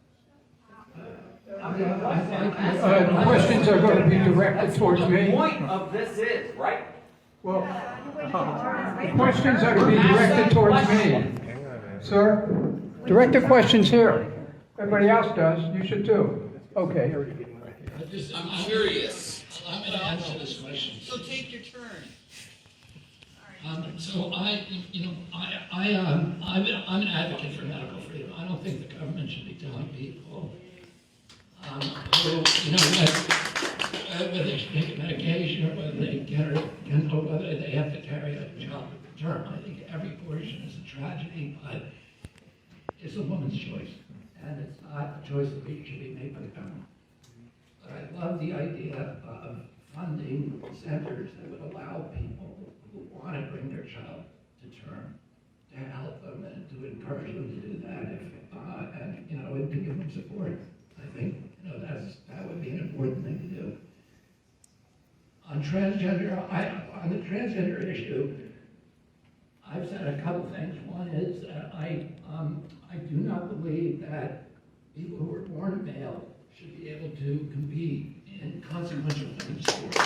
The questions are going to be directed towards The me. point of this is, right? Well, the questions are to be directed towards me. Hang on, man. Sir, direct the questions here. Everybody else does, you should too. Okay. I'm curious. I'm going to answer this question. So take your turn. I'm an advocate for medical freedom. I don't think the government should be telling people whether they should take a medication or whether they can or whether they have to carry a child to term. I think every abortion is a tragedy, but it's a woman's choice, and it's not a choice that should be made by the government. But I love the idea of funding centers that would allow people who want to bring their child to term to help them and to encourage them to do that, and to give them support. I think that would be an important thing to do. On the transgender issue, I've said a couple things. One is that I do not believe that people who are born a male should be able to compete in consequential women's sports.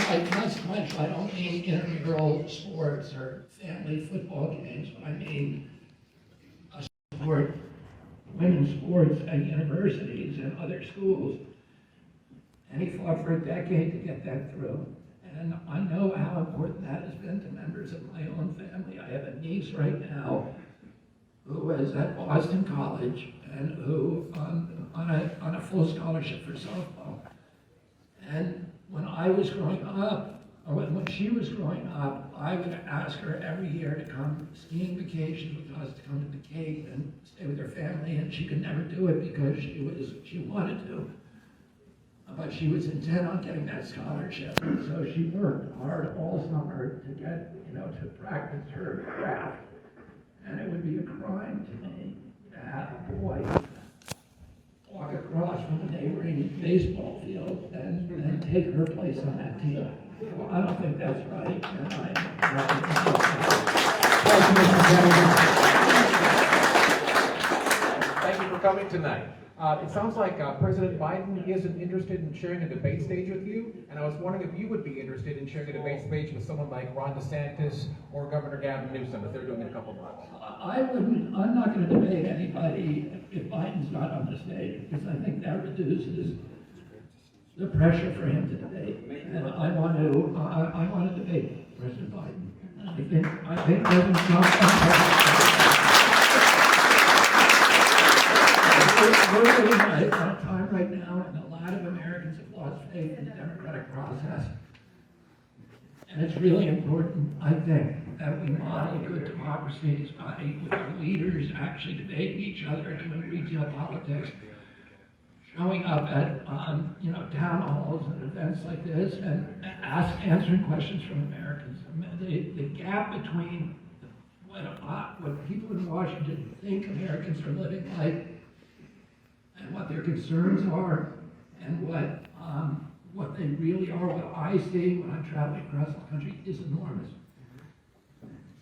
By consequential, I don't mean intramural sports or family football games, but I mean support women's sports at universities and other schools. And he fought for a decade to get that through. And I know how important that has been to members of my own family. I have a niece right now who is at Boston College and who on a full scholarship for softball. And when I was growing up, or when she was growing up, I would ask her every year to come skiing vacations with us, to come to the Cape and stay with her family, and she could never do it because she wanted to. But she was intent on getting that scholarship, and so she worked hard all summer to get, to practice her craft. And it would be a crime to me to have a boy walk across from a neighboring baseball field and take her place on that team. Well, I don't think that's right, and Thank you for coming tonight. It sounds like President Biden isn't interested in sharing a debate stage with you, and I was wondering if you would be interested in sharing a debate stage with someone like Ron DeSantis or Governor Gavin Newsom if they're doing it in a couple of months. I'm not going to debate anybody if Biden's not on the stage, because I think that reduces the pressure for him to debate. And I want to debate President Biden. I think President Trump. We're living at a time right now when a lot of Americans have lost faith in the democratic process. And it's really important, I think, that we model good democracies with our leaders actually debating each other, doing retail politics. showing up at, town halls and events like this and answering questions from Americans. I mean, the gap between what people in Washington think Americans are living like and what their concerns are and what they really are, what I see when I'm traveling across the country is enormous.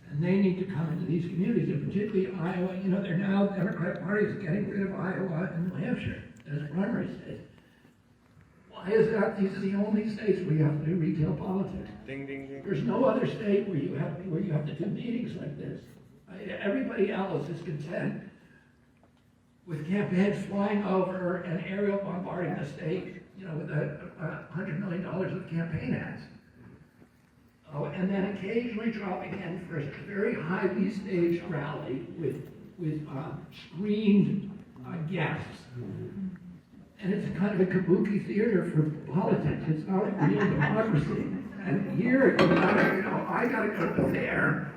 And they need to come into these communities, and particularly Iowa. They're now, the Democratic Party is getting rid of Iowa and New Hampshire as primary states. Why is that? These are the only states where you have to do retail politics. Ding, ding, ding. There's no other state where you have to do meetings like this. Everybody else is content with campaigns flying over and aerial bombarding the state, with $100 million of campaign ads. Oh, and then occasionally dropping in for a very highly staged rally with screened guests. And it's kind of a kabuki theater for politics. It's not a real democracy. And here, I gotta go to the fair.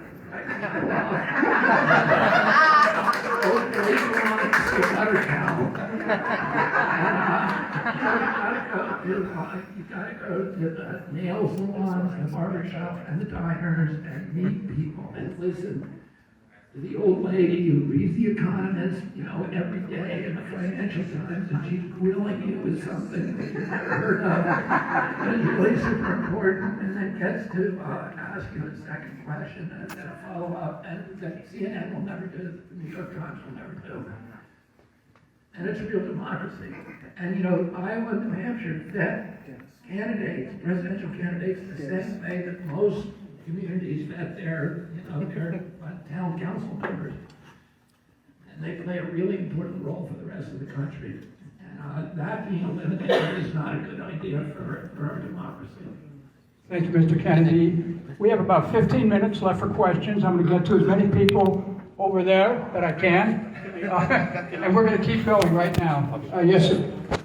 You gotta go to the nail salons and barbershops and the diners and meet people and listen to the old lady who reads The Economist, every day in the Financial Times, and she's grilling you with something that you've never heard of. And it's really super important, and then gets to ask you a second question and then a follow-up, and that CNN will never do, the New York Times will never do. And it's a real democracy. And Iowa and New Hampshire vet candidates, presidential candidates, the same way that most communities vet their town council members. And they play a really important role for the rest of the country. And that being eliminated is not a good idea for our democracy. Thank you, Mr. Kennedy. We have about 15 minutes left for questions. I'm going to get to as many people over there that I can. And we're going to keep going right now. Yes, sir.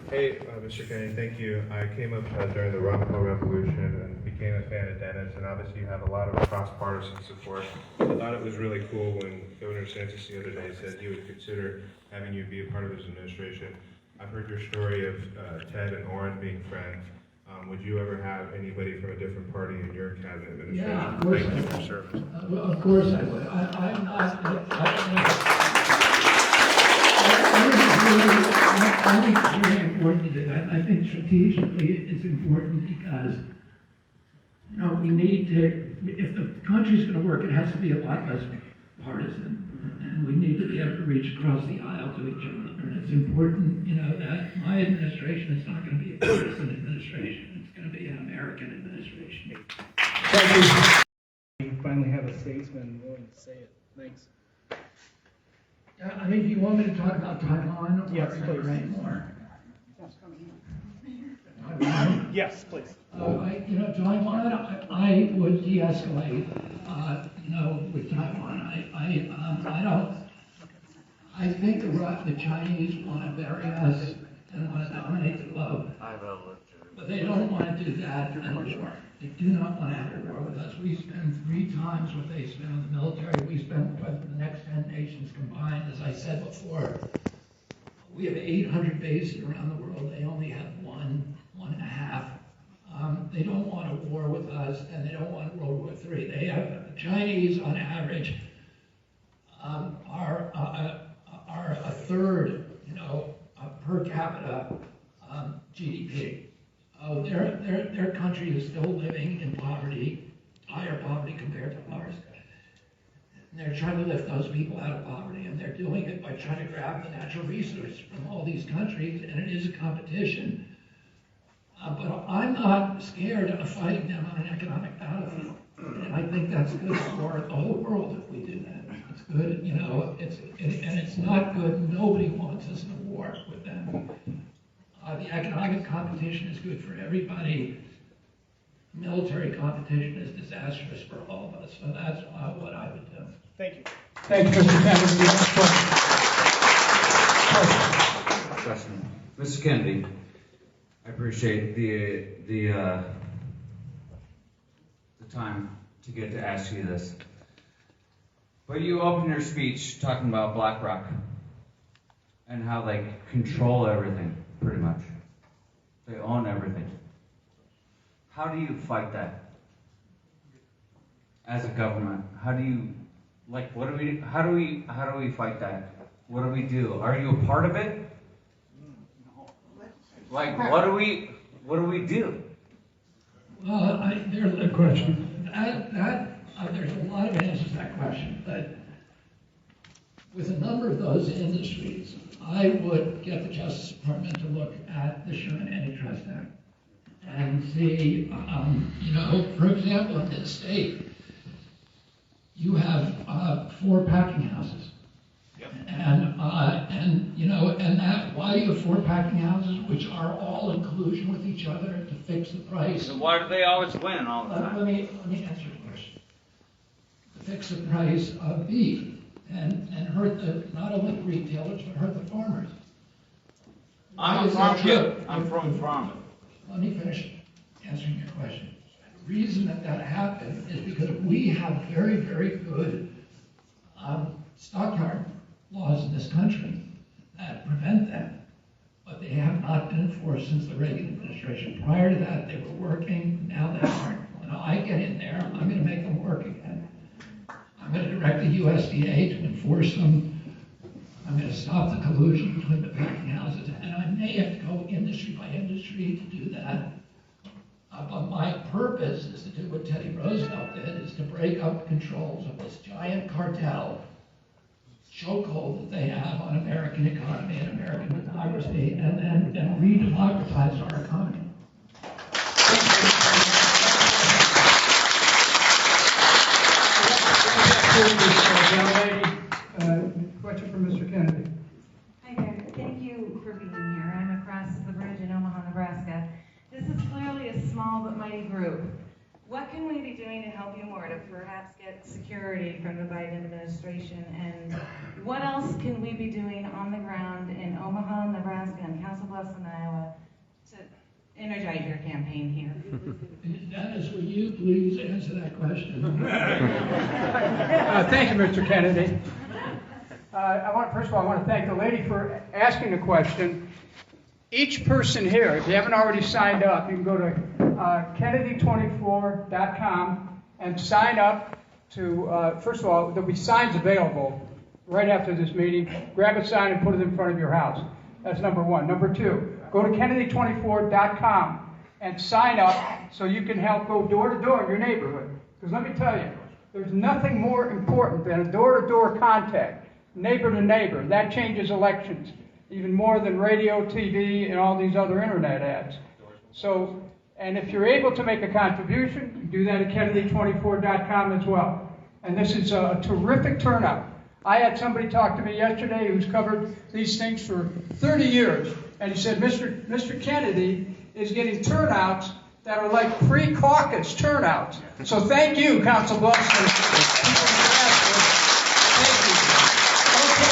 Hey, Mr. Kennedy, thank you. I came up during the Rumpo Revolution and became a fan of Dennis, and obviously you have a lot of cross-partisan support. I thought it was really cool when Governor DeSantis the other day said he would consider having you be a part of his administration. I've heard your story of Ted and Orrin being friends. Would you ever have anybody from a different party in your cabinet administration? Yeah, of course. Thank you for your service. Of course I would. I'm not. I think it's really important to do that. I think strategically it's important because, we need to, if the country's going to work, it has to be a lot less partisan. And we need to be able to reach across the aisle to each other. And it's important, that my administration is not going to be a partisan administration. It's going to be an American administration. Thank you. We finally have a statesman willing to say it. Thanks. Do you want me to talk about Taiwan? Or Yes, are you please. ready more? Taiwan? Yes, please. Taiwan, I would de-escalate, with Taiwan. I think the Chinese want to bury us and want to dominate the globe. But they don't want to do that in a war. They do not want to have a war with us. We spend 3 times what they spend on the military. We spend what the next 10 nations combined. As I said before, we have 800 bases around the world. They only have 1.5. They don't want a war with us, and they don't want World War III. They have, the Chinese, on average, are a third, per capita GDP. Their country is still living in poverty, higher poverty compared to ours. And they're trying to lift those people out of poverty, and they're doing it by trying to grab the natural resources from all these countries, and it is a competition. But I'm not scared of fighting them on an economic battlefield. And I think that's good for the whole world if we do that. It's good, and it's not good. Nobody wants us in a war with them. The economic competition is good for everybody. Military competition is disastrous for all of us. So that's what I would do. Thank you. Thank you, Mr. Kennedy. Next question. Question. Mr. Kennedy, I appreciate the time to get to ask you this. But you opened your speech talking about BlackRock and how they control everything. pretty much. They own everything. How do you fight that? As a government, how do you, like, how do we fight that? What do we do? Are you a part of it? Like, what do we do? Well, there's a question. There's a lot of answers to that question, but with a number of those industries, I would get the Justice Department to look at the Sherman Antitrust Act and see, for example, in this state, you have 4 packing houses. Yep. And that, why do you have 4 packing houses, which are all in collusion with each other to fix the price? So why do they always win all the time? Let me answer your question. To fix the price of beef and hurt not only the retailers, but hurt the farmers. I'm a farm kid. I'm from farming. Let me finish answering your question. The reason that happened is because we have very, very good stockyard laws in this country that prevent that, but they have not been enforced since the Reagan administration. Prior to that, they were working, now they aren't. When I get in there, I'm going to make them work again. I'm going to direct the USDA to enforce them. I'm going to stop the collusion between the packing houses, and I may have to go industry by industry to do that. But my purpose is to do what Teddy Roosevelt did, is to break up the controls of this giant cartel chokehold that they have on American economy and American democracy, and re-democratize our economy. Question from Mr. Kennedy. Hi there. Thank you for being here. I'm across the bridge in Omaha, Nebraska. This is clearly a small but mighty group. What can we be doing to help you more to perhaps get security from the Biden administration? And what else can we be doing on the ground in Omaha, Nebraska, and Council Bluffs in Iowa to energize your campaign here? Dennis, will you please answer that question? Thank you, Mr. Kennedy. First of all, I want to thank the lady for asking the question. Each person here, if you haven't already signed up, you can go to Kennedy24.com and sign up to, first of all, there'll be signs available right after this meeting. Grab a sign and put it in front of your house. That's number one. Number two, go to Kennedy24.com and sign up so you can help go door to door in your neighborhood. Because let me tell you, there's nothing more important than a door-to-door contact, neighbor to neighbor. That changes elections even more than radio, TV, and all these other internet ads. So, and if you're able to make a contribution, you do that at Kennedy24.com as well. And this is a terrific turnout. I had somebody talk to me yesterday who's covered these things for 30 years, and he said, Mr. Kennedy is getting turnouts that are like pre-caucus turnouts. So thank you, Council Bluffs. Thank you. Okay.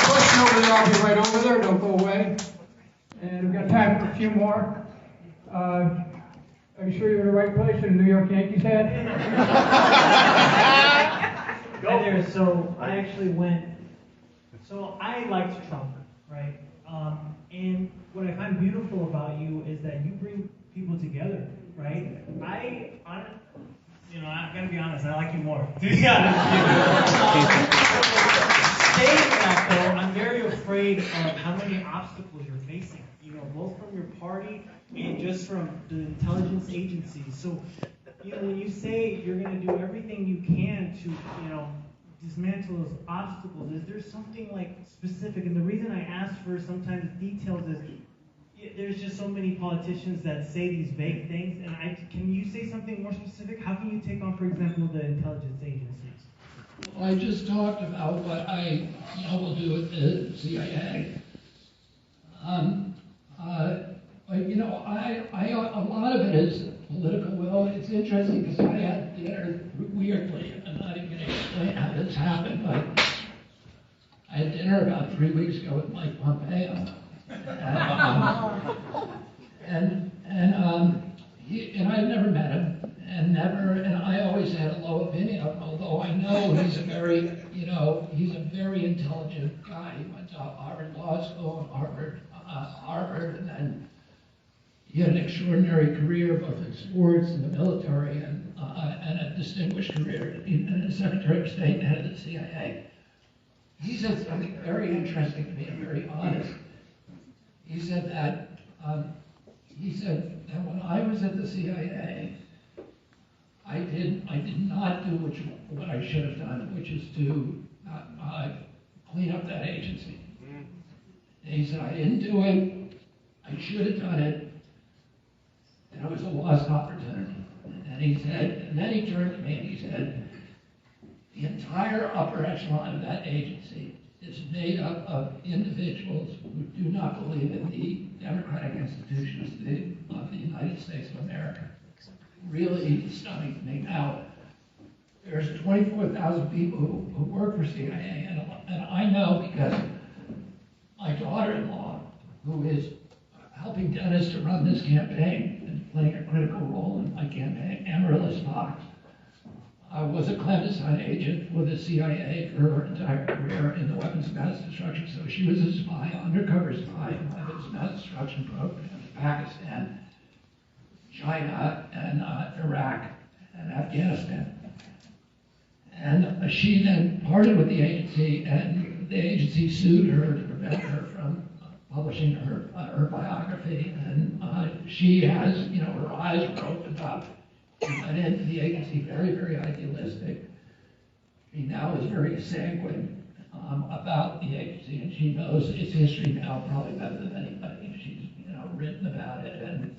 Question over there, I'll be right over there, don't go away. And we've got time for a few more. Are you sure you're in the right place in the New York Yankees hat? Hi there. So I actually went. So I liked Trump, right? And what I find beautiful about you is that you bring people together, right? I gotta be honest. I like you more. To be honest. Saying that though, I'm very afraid of how many obstacles you're facing. Both from your party and just from the intelligence agencies. So, when you say you're going to do everything you can to, dismantle those obstacles, is there something like specific? And the reason I ask for sometimes details is there's just so many politicians that say these vague things. And can you say something more specific? How can you take on, for example, the intelligence agencies? Well, I just talked about what I will do with the CIA. A lot of it is political will. It's interesting because I had dinner, weirdly, I'm not even going to explain how this happened, but I had dinner about 3 weeks ago with Mike Pompeo. And I had never met him, and I always had a low opinion of him, although so I know he's a very, he's a very intelligent guy. He went to Harvard Law School and Harvard, and then he had an extraordinary career both in sports and the military, and a distinguished career as Secretary of State and head of the CIA. He said something very interesting to me and very honest. He said that when I was at the CIA, I did not do what I should have done, which is to clean up that agency. And he said I didn't do it. I should have done it. And it was a lost opportunity. And then he turned to me and he said, the entire upper echelon of that agency is made up of individuals who do not believe in the democratic institutions of the United States of America. Really stunning to me. Now, there's 24,000 people who work for CIA, and I know because my daughter-in-law, who is helping Dennis to run this campaign and playing a critical role in my campaign, Amaryllis Fox, was a clandestine agent for the CIA for her entire career in the weapons of mass destruction. So she was a spy, undercover spy in weapons of mass destruction programs in Pakistan, China, and Iraq, and Afghanistan. And she then parted with the agency, and the agency sued her to prevent her from publishing her biography. And she has, her eyes were opened up. She went into the agency very, very idealistic. She now is very sanguine about the agency, and she knows its history now probably better than anybody. She's, written about it, and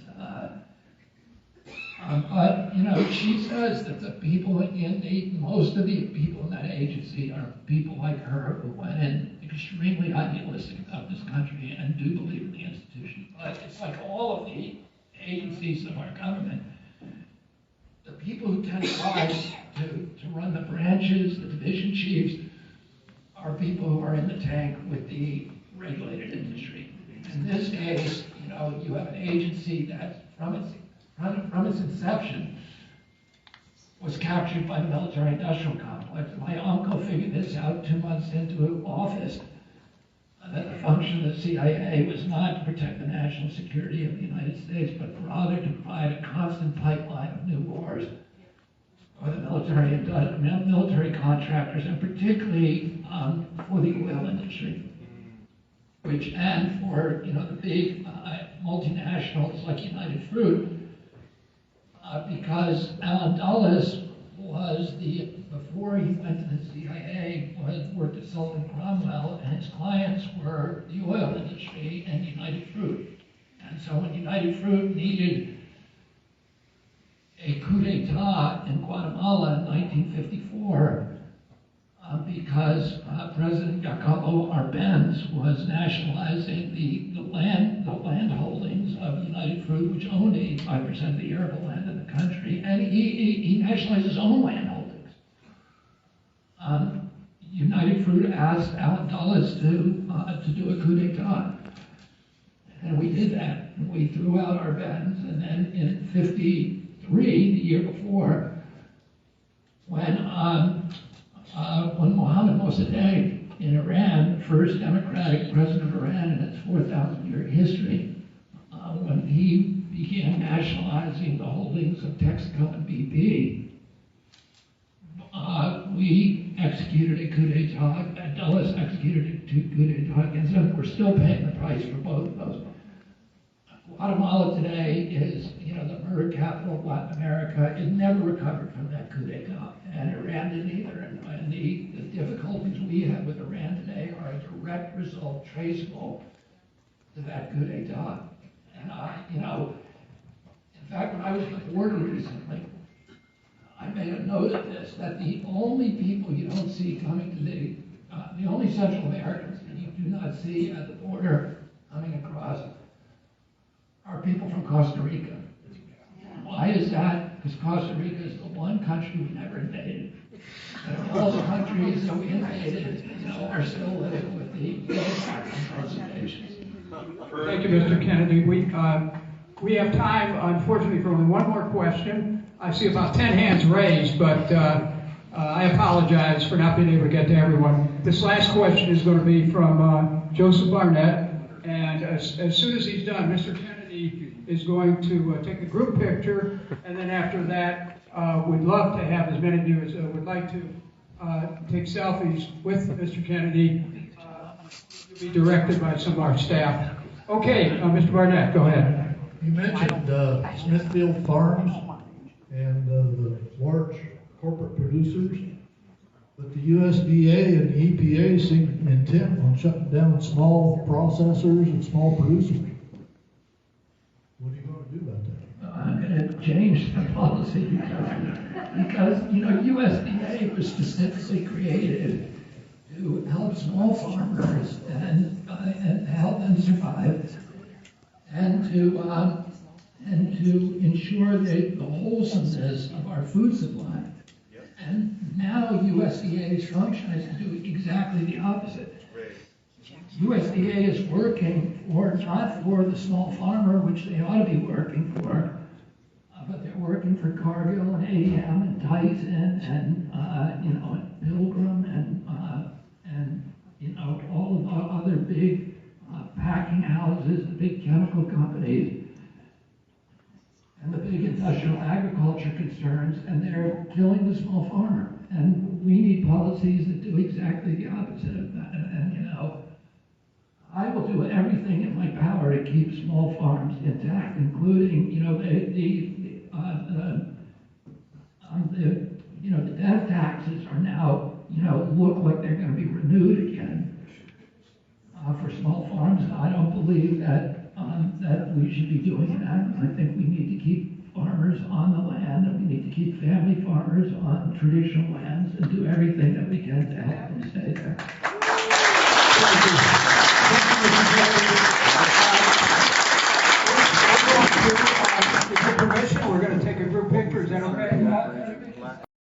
but she says that the people most of the people in that agency are people like her who went in extremely idealistic about this country and do believe in the institution. But it's like all of the agencies of our government. The people who tend to rise to run the branches, the division chiefs, are people who are in the tank with the regulated industry. In this case, you have an agency that from its inception was captured by the military-industrial complex. My uncle figured this out 2 months into office, that the function of the CIA was not to protect the national security of the United States, but rather to provide a constant pipeline of new wars for the military contractors, and particularly for the oil industry, and for the big multinationals like United Fruit, because Alan Dulles before he went to the CIA, worked at Sullivan Cromwell, and his clients were the oil industry and United Fruit. And so when United Fruit needed a coup d'etat in Guatemala in 1954, because President Jacobo Arbenz was nationalizing the land holdings of United Fruit, which owned 85% of the arable land in the country, and he nationalized his own land holdings. United Fruit asked Alan Dulles to do a coup d'etat, and we did that. And we threw out Arbenz, and then in '53, the year before, when Mohammad Mossadegh in Iran, the first democratic president of Iran in its 4,000-year history, when he began nationalizing the holdings of Texaco and BP, we executed a coup d'etat. Dulles executed a coup d'etat against them. We're still paying the price for both of those. Guatemala today is, the murder capital of Latin America. It never recovered from that coup d'etat, and Iran didn't either. And the difficulties we have with Iran today are a direct result traceable to that coup d'etat. And in fact, when I was at the border recently, I made a note of this, that the only people you don't see coming to the only Central Americans that you do not see at the border coming across are people from Costa Rica. Why is that? Because Costa Rica is the one country we never invaded. And all the countries that we invaded, are still living with the impact on conservations. Thank you, Mr. Kennedy. We have time, unfortunately, for only one more question. I see about 10 hands raised, but I apologize for not being able to get to everyone. This last question is going to be from Joseph Barnett, and as soon as he's done, Mr. Kennedy is going to take a group picture, and then after that, we'd love to have as many of you as would like to take selfies with Mr. Kennedy. You'll be directed by some of our staff. Okay, Mr. Barnett, go ahead. You mentioned Smithfield Farms and the large corporate producers, but the USDA and the EPA seem intent on shutting down small processors and small producers. What are you going to do about that? I'm going to change the policy because USDA was specifically created to help small farmers and help them survive, and to ensure the wholesomeness of our food supply. And now USDA's function is to do exactly the opposite. USDA is working not for the small farmer, which they ought to be working for, but they're working for Cargill and ADM and Tyson and Pilgrim and all of the other big packing houses, the big chemical companies, and the big industrial agriculture concerns, and they're killing the small farmer. And we need policies that do exactly the opposite of that. And I will do everything in my power to keep small farms intact, including, the death taxes are now, look like they're going to be renewed again for small farms. I don't believe that we should be doing that. I think we need to keep farmers on the land, and we need to keep family farmers on traditional lands and do everything that we can to help them stay there.